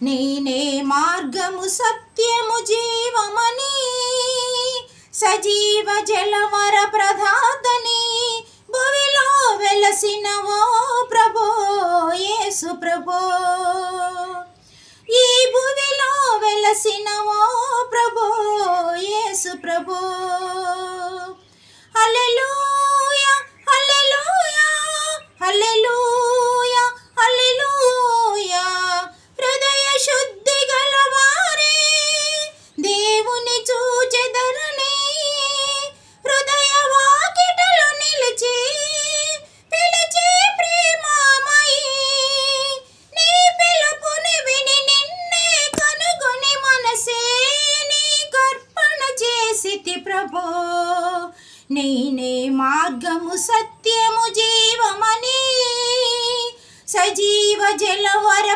నేనే మార్గము సత్యము జీవమని సజీవ జలవర ప్రదాతని భువిలో వెలసినవో ప్రభో యేసు ప్రభో ఈ భువిలో వెలసినవో ప్రభో యేసు ప్రభో హల్లెలూయా హల్లెలూయా హల్లెలూయా హల్లెలూయా హృదయ శుద్ధి గలవారే దేవుని చూచెదరని హృదయ వాకిటలో నిలిచి పిలిచే ప్రేమమయి నీ పిలుపుని విని నిన్నే కనుగొని మనసే నీ కర్పణ చేసితి ప్రభో నేనే మార్గము సత్యము జీవమని సజీవ జలవర